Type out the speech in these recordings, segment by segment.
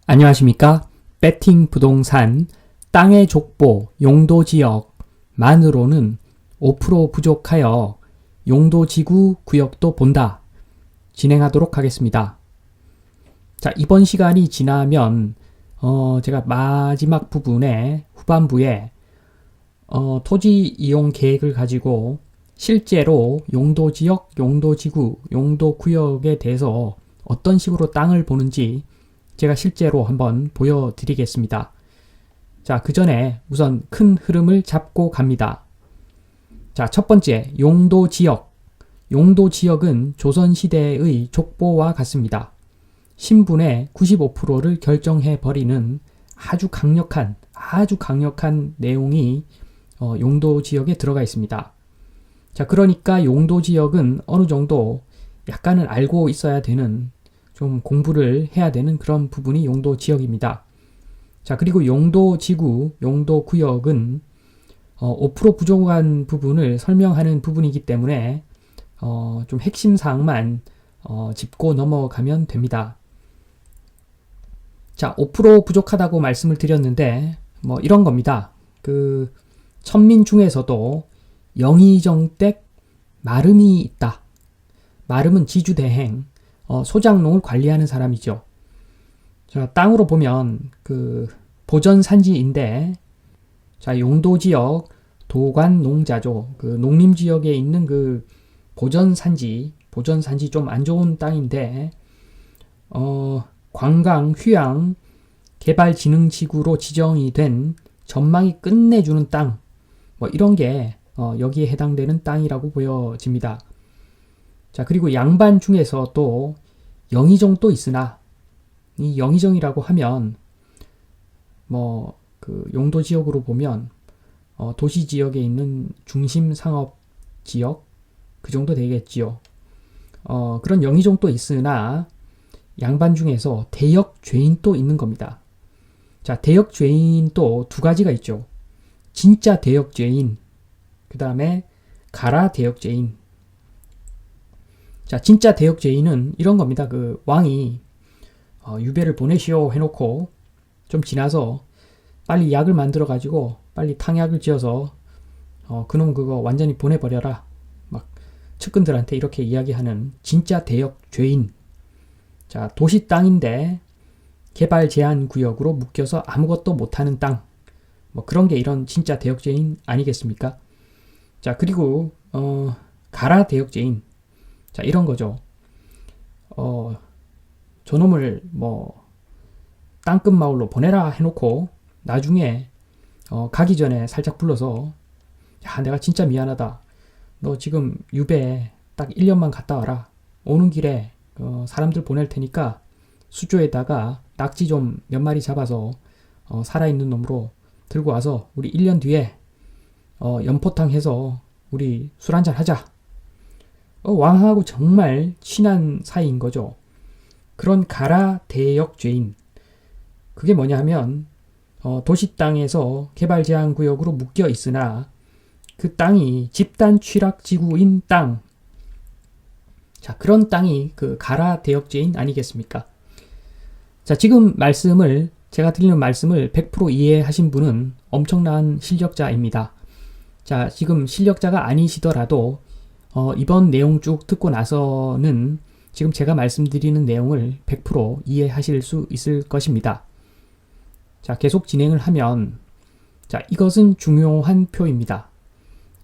안녕하십니까? 배팅 부동산 땅의 족보 용도지역만으로는 5% 부족하여 용도지구 구역도 본다. 진행하도록 하겠습니다. 자, 이번 시간이 지나면 제가 마지막 부분에 후반부에 토지 이용 계획을 가지고 실제로 용도지역, 용도지구, 용도구역에 대해서 어떤 식으로 땅을 보는지 제가 실제로 한번 보여드리겠습니다. 자, 그 전에 우선 큰 흐름을 잡고 갑니다. 자, 첫 번째, 용도지역. 용도지역은 조선시대의 족보와 같습니다. 신분의 95%를 결정해버리는 아주 강력한 내용이 용도지역에 들어가 있습니다. 자, 그러니까 용도지역은 어느 정도 약간은 알고 있어야 되는, 좀 공부를 해야 되는 그런 부분이 용도지역입니다. 자, 그리고 용도지구, 용도구역은 5% 부족한 부분을 설명하는 부분이기 때문에 좀 핵심 사항만 짚고 넘어가면 됩니다. 자, 5% 부족하다고 말씀을 드렸는데 뭐 이런 겁니다. 그 천민 중에서도 영의정댁 마름이 있다. 마름은 지주대행, 소장농을 관리하는 사람이죠. 자, 땅으로 보면 그 보전산지인데, 자, 용도지역 도관농자죠. 그 농림지역에 있는 그 보전산지 좀 안 좋은 땅인데, 관광, 휴양, 개발진흥지구로 지정이 된 전망이 끝내주는 땅, 뭐 이런 게 여기에 해당되는 땅이라고 보여집니다. 자, 그리고 양반 중에서도 영의정도 있으나, 이 영의정이라고 하면 뭐 그 용도 지역으로 보면 도시 지역에 있는 중심 상업 지역 그 정도 되겠지요. 그런 영의정도 있으나 양반 중에서 대역 죄인도 있는 겁니다. 자, 대역 죄인도 두 가지가 있죠. 진짜 대역 죄인, 그 다음에 가라 대역 죄인. 자, 진짜 대역 죄인은 이런 겁니다. 그 왕이 유배를 보내시오 해놓고 좀 지나서 빨리 약을 만들어 가지고 빨리 탕약을 지어서 그놈 그거 완전히 보내버려라, 막 측근들한테 이렇게 이야기하는 진짜 대역 죄인. 자, 도시 땅인데 개발 제한 구역으로 묶여서 아무것도 못하는 땅, 뭐 그런 게 이런 진짜 대역 죄인 아니겠습니까? 자, 그리고 가라 대역 죄인. 자, 이런 거죠. 저놈을 뭐 땅끝 마을로 보내라 해놓고 나중에 가기 전에 살짝 불러서, 야, 내가 진짜 미안하다. 너 지금 유배 딱 1년만 갔다 와라. 오는 길에 사람들 보낼 테니까 수조에다가 낙지 좀 몇 마리 잡아서 살아있는 놈으로 들고 와서 우리 1년 뒤에 연포탕 해서 우리 술 한잔 하자. 왕하고 정말 친한 사이인 거죠. 그런 가라 대역 죄인. 그게 뭐냐 하면 도시 땅에서 개발 제한 구역으로 묶여 있으나 그 땅이 집단 취락 지구인 땅. 자, 그런 땅이 그 가라 대역 죄인 아니겠습니까? 자, 지금 제가 드리는 말씀을 100% 이해하신 분은 엄청난 실력자입니다. 자, 지금 실력자가 아니시더라도 이번 내용 쭉 듣고 나서는 지금 제가 말씀드리는 내용을 100% 이해하실 수 있을 것입니다. 자, 계속 진행을 하면, 자, 이것은 중요한 표입니다.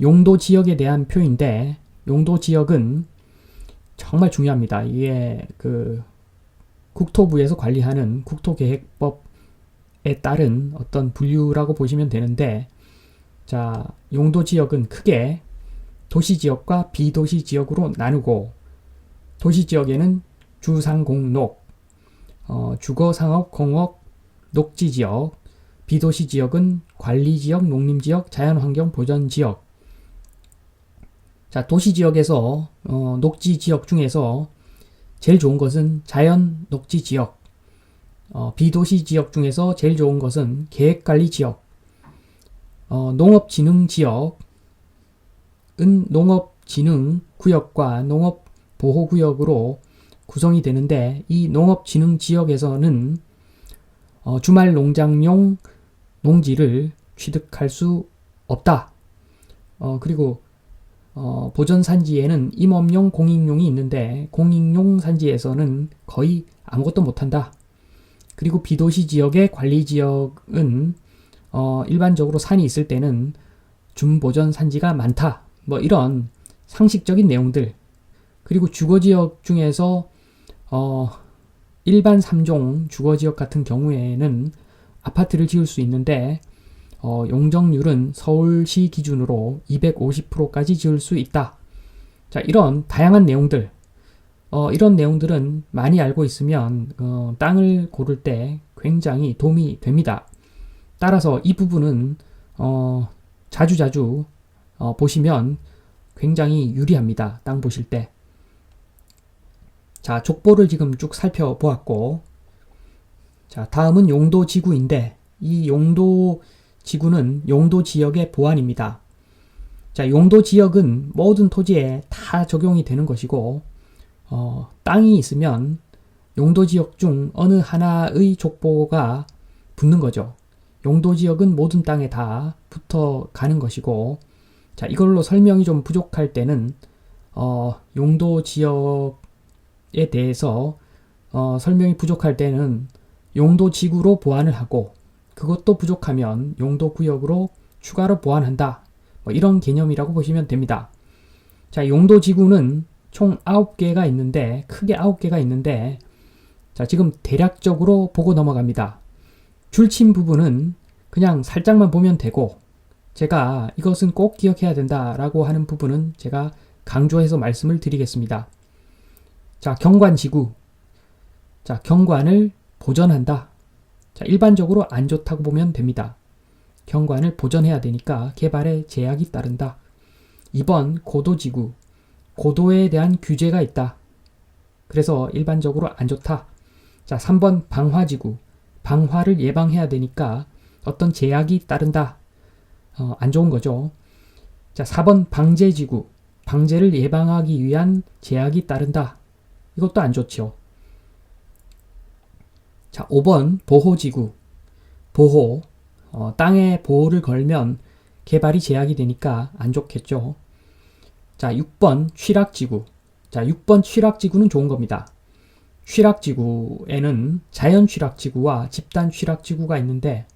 용도 지역에 대한 표인데, 용도 지역은 정말 중요합니다. 이게 그 국토부에서 관리하는 국토계획법에 따른 어떤 분류라고 보시면 되는데, 자, 용도 지역은 크게 도시지역과 비도시지역으로 나누고, 도시지역에는 주상공록, 주거상업, 공업, 녹지지역, 비도시지역은 관리지역, 농림지역, 자연환경 보전지역. 자, 도시지역에서 녹지지역 중에서 제일 좋은 것은 자연 녹지지역, 비도시지역 중에서 제일 좋은 것은 계획관리지역, 농업진흥지역은 농업진흥구역과 농업보호구역으로 구성이 되는데, 이 농업진흥지역에서는 주말 농장용 농지를 취득할 수 없다. 그리고 보전 산지에는 임업용, 공익용이 있는데 공익용 산지에서는 거의 아무것도 못한다. 그리고 비도시 지역의 관리 지역은 일반적으로 산이 있을 때는 준보전 산지가 많다. 뭐 이런 상식적인 내용들. 그리고 주거지역 중에서 일반 3종 주거지역 같은 경우에는 아파트를 지을 수 있는데 용적률은 서울시 기준으로 250%까지 지을 수 있다. 자, 이런 다양한 내용들, 이런 내용들은 많이 알고 있으면 땅을 고를 때 굉장히 도움이 됩니다. 따라서 이 부분은 자주자주 보시면 굉장히 유리합니다. 땅 보실 때. 자, 족보를 지금 쭉 살펴보았고, 자, 다음은 용도지구인데 이 용도지구는 용도지역의 보완입니다. 자, 용도지역은 모든 토지에 다 적용이 되는 것이고 땅이 있으면 용도지역 중 어느 하나의 족보가 붙는 거죠. 용도지역은 모든 땅에 다 붙어가는 것이고, 자, 이걸로 설명이 좀 부족할 때는 용도지역에 대해서 설명이 부족할 때는 용도지구로 보완을 하고, 그것도 부족하면 용도구역으로 추가로 보완한다. 뭐 이런 개념이라고 보시면 됩니다. 자, 용도지구는 총 9개가 있는데, 크게 9개가 있는데, 자, 지금 대략적으로 보고 넘어갑니다. 줄친 부분은 그냥 살짝만 보면 되고, 제가 이것은 꼭 기억해야 된다라고 하는 부분은 제가 강조해서 말씀을 드리겠습니다. 자, 경관지구. 자, 경관을 보전한다. 자, 일반적으로 안 좋다고 보면 됩니다. 경관을 보전해야 되니까 개발에 제약이 따른다. 2번 고도지구. 고도에 대한 규제가 있다. 그래서 일반적으로 안 좋다. 자, 3번 방화지구. 방화를 예방해야 되니까 어떤 제약이 따른다. 안 좋은 거죠. 자, 4번 방제지구. 방제를 예방하기 위한 제약이 따른다. 이것도 안 좋죠. 자, 5번 보호지구. 보호. 땅에 보호를 걸면 개발이 제약이 되니까 안 좋겠죠. 자, 6번 취락지구. 자, 6번 취락지구는 좋은 겁니다. 취락지구에는 자연 취락지구와 집단 취락지구가 있는데,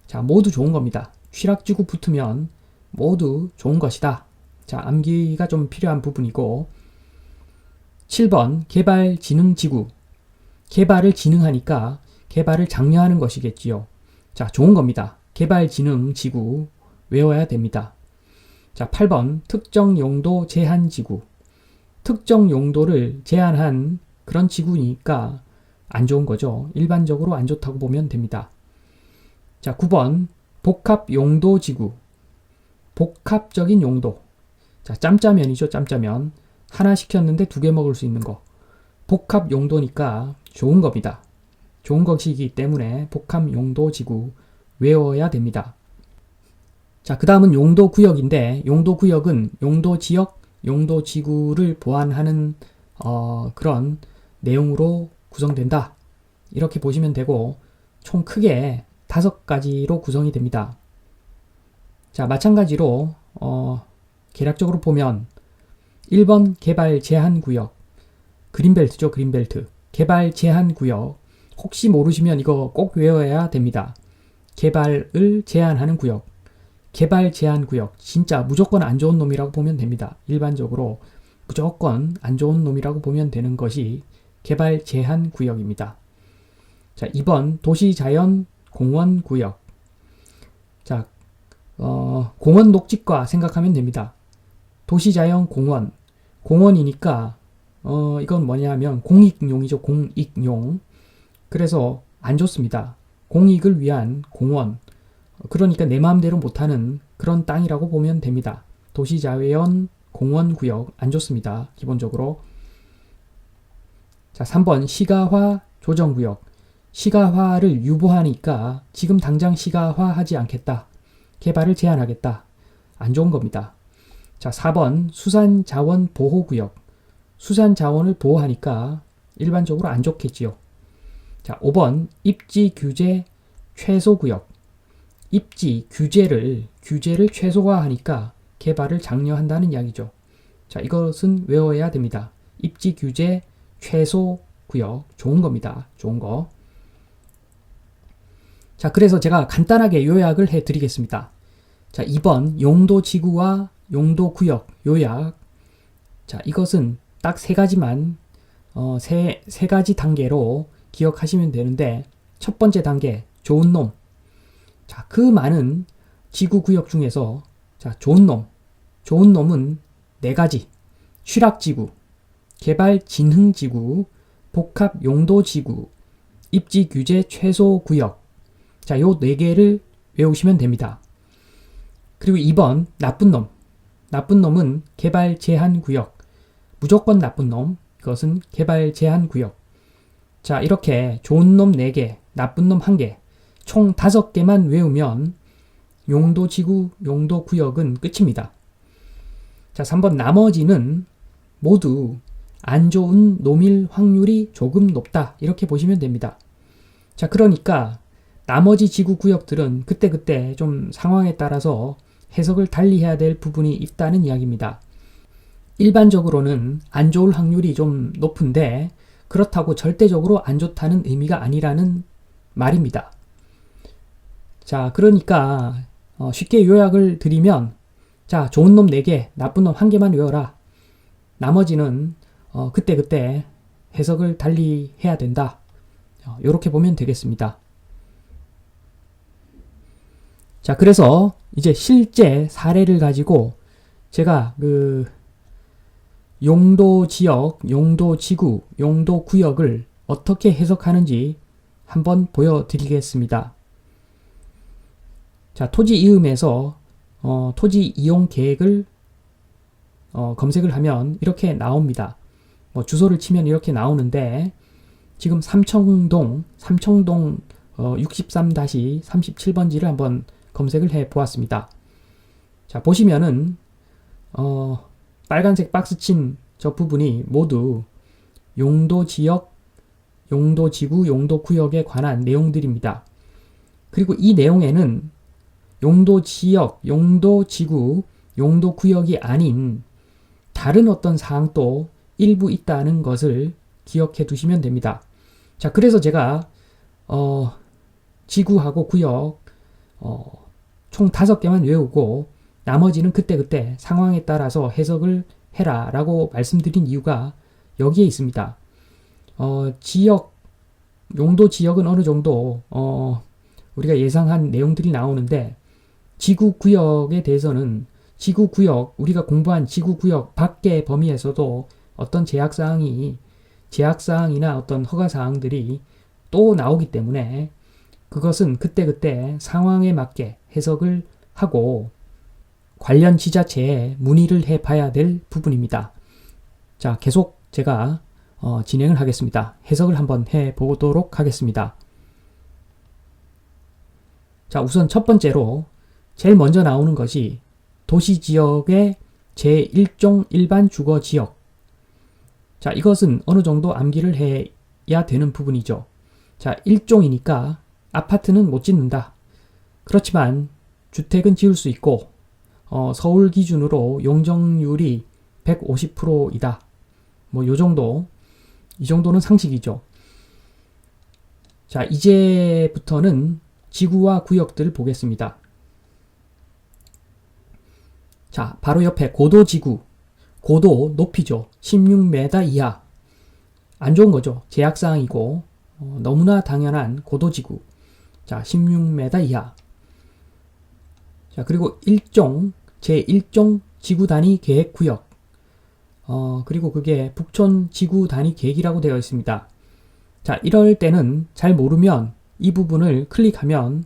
자, 모두 좋은 겁니다. 취락지구 붙으면 모두 좋은 것이다. 자, 암기가 좀 필요한 부분이고, 7번 개발진흥지구. 개발을 진흥하니까 개발을 장려하는 것이겠지요. 자, 좋은 겁니다. 개발진흥지구 외워야 됩니다. 자, 8번 특정 용도 제한지구. 특정 용도를 제한한 그런 지구니까 안 좋은 거죠. 일반적으로 안 좋다고 보면 됩니다. 자, 9번 복합용도지구. 복합적인 용도. 자, 짬짜면이죠. 짬짜면. 하나 시켰는데 2개 먹을 수 있는 거. 복합용도니까 좋은 겁니다. 좋은 것이기 때문에 복합용도지구 외워야 됩니다. 자, 그 다음은 용도구역인데, 용도구역은 용도지역, 용도지구를 보완하는 그런 내용으로 구성된다. 이렇게 보시면 되고, 총 크게 5가지로 구성이 됩니다. 자, 마찬가지로 계략적으로 보면 1번 개발 제한구역. 그린벨트죠. 그린벨트. 개발 제한구역. 혹시 모르시면 이거 꼭 외워야 됩니다. 개발을 제한하는 구역. 개발 제한 구역. 진짜 무조건 안 좋은 놈이라고 보면 됩니다. 일반적으로 무조건 안 좋은 놈이라고 보면 되는 것이 개발 제한 구역입니다. 자, 2번 도시자연 공원 구역. 자, 공원 녹지과 생각하면 됩니다. 도시자연 공원. 공원이니까 이건 뭐냐면 공익용이죠. 공익용. 그래서 안 좋습니다. 공익을 위한 공원. 그러니까 내 마음대로 못하는 그런 땅이라고 보면 됩니다. 도시자연 공원구역 안 좋습니다. 기본적으로. 자, 3번 시가화 조정구역. 시가화를 유보하니까 지금 당장 시가화하지 않겠다. 개발을 제한하겠다. 안 좋은 겁니다. 자, 4번 수산자원 보호구역. 수산자원을 보호하니까 일반적으로 안 좋겠지요. 자, 5번 입지 규제 최소구역, 입지, 규제를 최소화하니까 개발을 장려한다는 이야기죠. 자, 이것은 외워야 됩니다. 입지 규제 최소구역, 좋은 겁니다. 좋은 거. 자, 그래서 제가 간단하게 요약을 해드리겠습니다. 자, 2번 용도지구와 용도구역 요약. 자, 이것은 딱 세 가지만 세 가지 단계로 기억하시면 되는데, 첫 번째 단계 좋은 놈. 자, 그 많은 지구구역 중에서 자, 좋은 놈은 네 가지. 취락지구, 개발진흥지구, 복합용도지구, 입지규제 최소구역. 자, 요 네 개를 외우시면 됩니다. 그리고 2번 나쁜 놈. 나쁜 놈은 개발제한구역. 무조건 나쁜 놈. 이것은 개발제한구역. 자, 이렇게 좋은 놈 4개, 나쁜 놈 1개, 총 5개만 외우면 용도지구, 용도구역은 끝입니다. 자, 3번 나머지는 모두 안 좋은 노밀 확률이 조금 높다. 이렇게 보시면 됩니다. 자, 그러니까 나머지 지구구역들은 그때그때 좀 상황에 따라서 해석을 달리 해야 될 부분이 있다는 이야기입니다. 일반적으로는 안 좋을 확률이 좀 높은데 그렇다고 절대적으로 안 좋다는 의미가 아니라는 말입니다. 자, 그러니까 쉽게 요약을 드리면, 자, 좋은 놈 4개, 나쁜 놈 1개만 외워라. 나머지는 그때그때 해석을 달리 해야 된다. 이렇게 보면 되겠습니다. 자, 그래서 이제 실제 사례를 가지고 제가 용도지역, 용도지구, 용도구역을 어떻게 해석하는지 한번 보여드리겠습니다. 자, 토지 이음에서 토지 이용 계획을 검색을 하면 이렇게 나옵니다. 주소를 치면 이렇게 나오는데, 지금 삼청동 63-37번지를 한번 검색을 해 보았습니다. 자, 보시면은 빨간색 박스 친 저 부분이 모두 용도지역, 용도지구, 용도구역에 관한 내용들입니다. 그리고 이 내용에는 용도지역, 용도지구, 용도구역이 아닌 다른 어떤 사항도 일부 있다는 것을 기억해 두시면 됩니다. 자, 그래서 제가 지구하고 구역 총 5개만 외우고 나머지는 그때그때 상황에 따라서 해석을 해라 라고 말씀드린 이유가 여기에 있습니다. 용도 지역은 어느 정도 우리가 예상한 내용들이 나오는데, 지구구역에 대해서는 지구구역, 우리가 공부한 지구구역 밖의 범위에서도 어떤 제약사항이나 어떤 허가사항들이 또 나오기 때문에 그것은 그때그때 상황에 맞게 해석을 하고 관련 지자체에 문의를 해봐야 될 부분입니다. 자, 계속 제가 진행을 하겠습니다. 해석을 한번 해보도록 하겠습니다. 자, 우선 첫 번째로 제일 먼저 나오는 것이 도시지역의 제1종 일반 주거지역. 자, 이것은 어느 정도 암기를 해야 되는 부분이죠. 자, 1종이니까 아파트는 못 짓는다. 그렇지만 주택은 지을 수 있고 서울 기준으로 용적률이 150%이다. 이 정도는 상식이죠. 자, 이제부터는 지구와 구역들을 보겠습니다. 자, 바로 옆에 고도지구, 고도 높이죠. 16m 이하. 안 좋은 거죠. 제약사항이고 너무나 당연한 고도지구. 자, 16m 이하. 자, 그리고 제1종 지구단위 계획구역. 그리고 그게 북촌 지구단위 계획이라고 되어 있습니다. 자, 이럴 때는 잘 모르면 이 부분을 클릭하면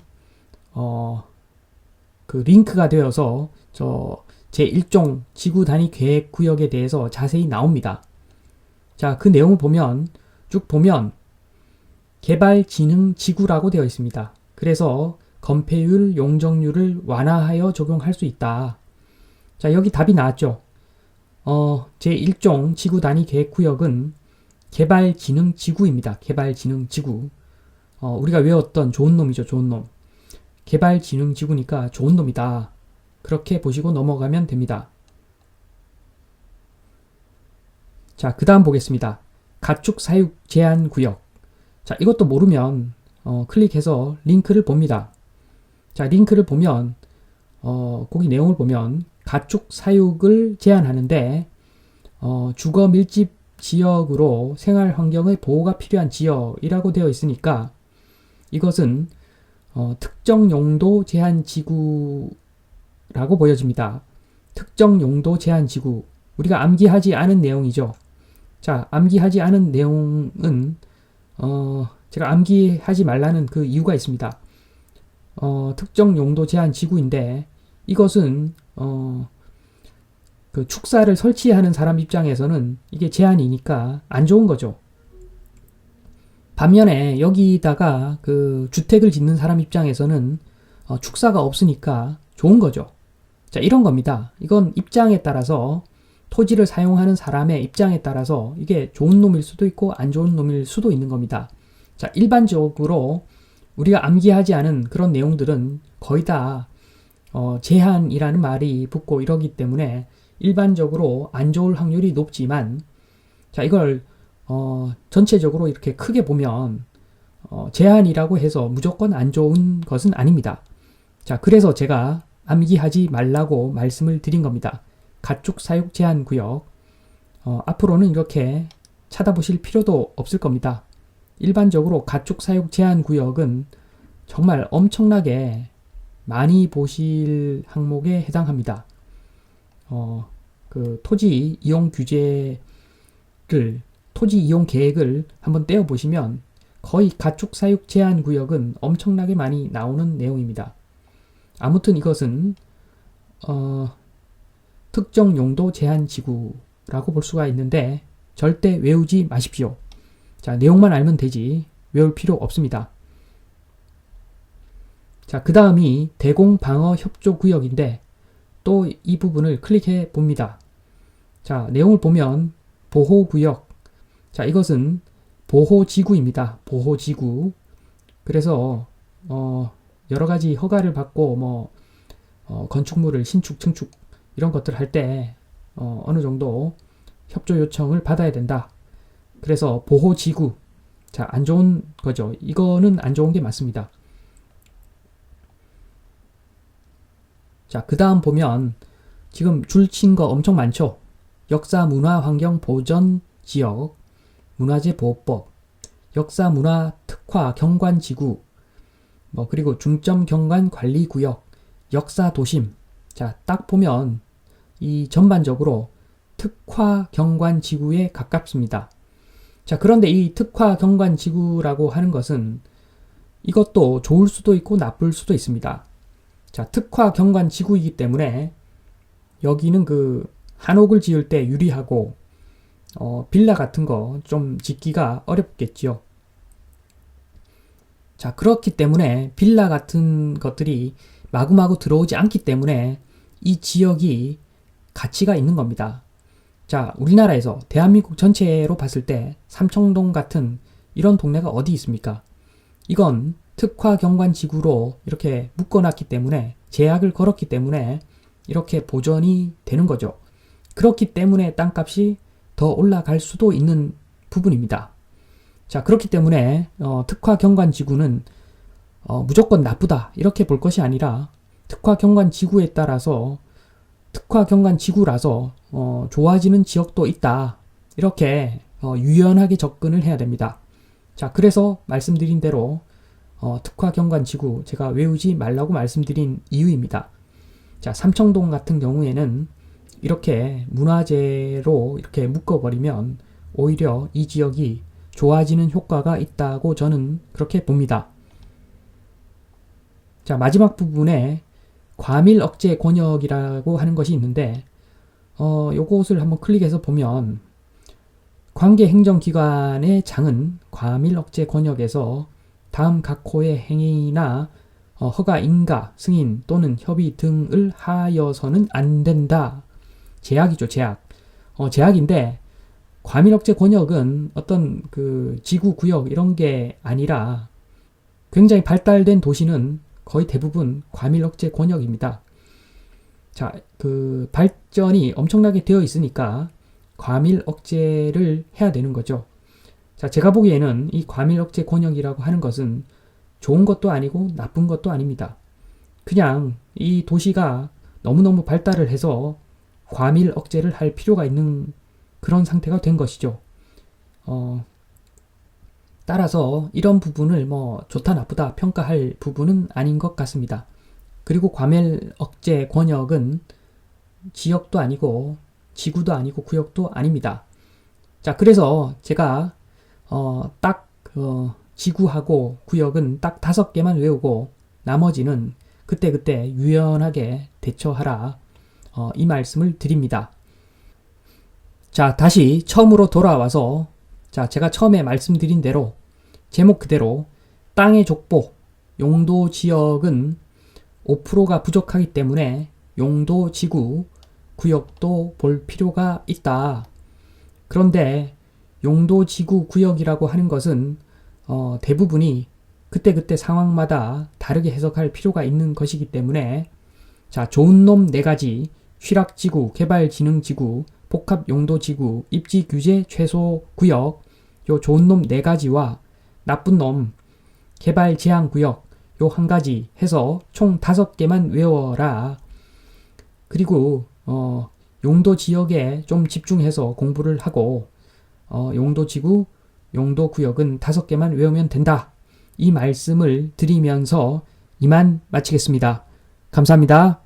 그 링크가 되어서 제1종 지구단위 계획구역에 대해서 자세히 나옵니다. 자, 그 내용을 쭉 보면 개발진흥지구라고 되어 있습니다. 그래서 건폐율, 용적률을 완화하여 적용할 수 있다. 자, 여기 답이 나왔죠. 제1종 지구단위 계획구역은 개발진흥지구입니다. 개발진흥지구. 우리가 외웠던 좋은 놈이죠, 좋은 놈. 개발진흥지구니까 좋은 놈이다. 그렇게 보시고 넘어가면 됩니다. 자, 그 다음 보겠습니다. 가축 사육 제한 구역. 자, 이것도 모르면 클릭해서 링크를 봅니다. 자, 링크를 보면 거기 내용을 보면 가축 사육을 제한하는데 주거 밀집 지역으로 생활 환경의 보호가 필요한 지역이라고 되어 있으니까 이것은 특정 용도 제한 지구라고 보여집니다. 특정 용도 제한 지구. 우리가 암기하지 않은 내용이죠. 자, 암기하지 않은 내용은 제가 암기하지 말라는 그 이유가 있습니다. 특정 용도 제한 지구인데 이것은 그 축사를 설치하는 사람 입장에서는 이게 제한이니까 안 좋은 거죠. 반면에 여기다가 그 주택을 짓는 사람 입장에서는 축사가 없으니까 좋은 거죠. 자, 이런 겁니다. 이건 입장에 따라서 토지를 사용하는 사람의 입장에 따라서 이게 좋은 놈일 수도 있고 안 좋은 놈일 수도 있는 겁니다. 자, 일반적으로 우리가 암기하지 않은 그런 내용들은 거의 다 제한이라는 말이 붙고 이러기 때문에 일반적으로 안 좋을 확률이 높지만 자, 이걸 전체적으로 이렇게 크게 보면 제한이라고 해서 무조건 안 좋은 것은 아닙니다. 자, 그래서 제가 암기하지 말라고 말씀을 드린 겁니다. 가축 사육 제한 구역. 앞으로는 이렇게 찾아보실 필요도 없을 겁니다. 일반적으로 가축 사육 제한 구역은 정말 엄청나게 많이 보실 항목에 해당합니다. 그 토지 이용 규제를, 토지 이용 계획을 한번 떼어보시면 거의 가축 사육 제한 구역은 엄청나게 많이 나오는 내용입니다. 아무튼 이것은 특정 용도 제한 지구라고 볼 수가 있는데 절대 외우지 마십시오. 자, 내용만 알면 되지 외울 필요 없습니다. 자, 그 다음이 대공방어협조구역인데 또 이 부분을 클릭해 봅니다. 자, 내용을 보면 보호구역. 자, 이것은 보호지구입니다. 보호지구. 그래서 여러 가지 허가를 받고 건축물을 신축, 증축 이런 것들 할 때 어느 정도 협조 요청을 받아야 된다. 그래서 보호지구. 자, 안 좋은 거죠. 이거는 안 좋은 게 맞습니다. 자, 그 다음 보면 지금 줄 친 거 엄청 많죠. 역사 문화 환경 보전 지역, 문화재 보호법, 역사 문화 특화 경관 지구, 그리고 중점 경관 관리 구역, 역사 도심. 자, 딱 보면 이 전반적으로 특화 경관 지구에 가깝습니다. 자, 그런데 이 특화 경관 지구라고 하는 것은 이것도 좋을 수도 있고 나쁠 수도 있습니다. 자, 특화 경관 지구이기 때문에 여기는 그 한옥을 지을 때 유리하고 빌라 같은 거 좀 짓기가 어렵겠지요. 자, 그렇기 때문에 빌라 같은 것들이 마구마구 들어오지 않기 때문에 이 지역이 가치가 있는 겁니다. 자, 우리나라에서 대한민국 전체로 봤을 때 삼청동 같은 이런 동네가 어디 있습니까? 이건 특화 경관 지구로 이렇게 묶어놨기 때문에 제약을 걸었기 때문에 이렇게 보전이 되는 거죠. 그렇기 때문에 땅값이 더 올라갈 수도 있는 부분입니다. 자, 그렇기 때문에 특화 경관 지구는 무조건 나쁘다 이렇게 볼 것이 아니라 특화 경관 지구에 따라서 특화 경관 지구라서 좋아지는 지역도 있다. 이렇게 유연하게 접근을 해야 됩니다. 자, 그래서 말씀드린 대로 특화 경관 지구 제가 외우지 말라고 말씀드린 이유입니다. 자, 삼청동 같은 경우에는 이렇게 문화재로 이렇게 묶어버리면 오히려 이 지역이 좋아지는 효과가 있다고 저는 그렇게 봅니다. 자, 마지막 부분에 과밀 억제 권역이라고 하는 것이 있는데 요것을 한번 클릭해서 보면 관계 행정기관의 장은 과밀 억제 권역에서 다음 각 호의 행위나 허가 인가, 승인 또는 협의 등을 하여서는 안 된다. 제약이죠, 제약. 제약인데 과밀 억제 권역은 어떤 그 지구 구역 이런 게 아니라 굉장히 발달된 도시는 거의 대부분 과밀 억제 권역입니다. 자, 그 발전이 엄청나게 되어 있으니까 과밀 억제를 해야 되는 거죠. 자, 제가 보기에는 이 과밀 억제 권역이라고 하는 것은 좋은 것도 아니고 나쁜 것도 아닙니다. 그냥 이 도시가 너무너무 발달을 해서 과밀 억제를 할 필요가 있는 그런 상태가 된 것이죠. 따라서 이런 부분을 뭐 좋다 나쁘다 평가할 부분은 아닌 것 같습니다. 그리고 과밀 억제 권역은 지역도 아니고 지구도 아니고 구역도 아닙니다. 자, 그래서 제가 딱 지구하고 구역은 딱 5개만 외우고 나머지는 그때그때 유연하게 대처하라, 이 말씀을 드립니다. 자, 다시 처음으로 돌아와서, 자, 제가 처음에 말씀드린 대로 제목 그대로 땅의 족보, 용도 지역은 5%가 부족하기 때문에 용도 지구, 구역도 볼 필요가 있다. 그런데 용도 지구 구역이라고 하는 것은 대부분이 그때그때 상황마다 다르게 해석할 필요가 있는 것이기 때문에, 자, 좋은 놈 4가지, 휘락지구, 개발진흥지구, 복합용도지구, 입지규제 최소구역, 요 좋은 놈 4가지와 나쁜 놈, 개발제한구역, 요 1가지 해서 총 5개만 외워라. 그리고 용도지역에 좀 집중해서 공부를 하고 용도지구, 용도구역은 5개만 외우면 된다. 이 말씀을 드리면서 이만 마치겠습니다. 감사합니다.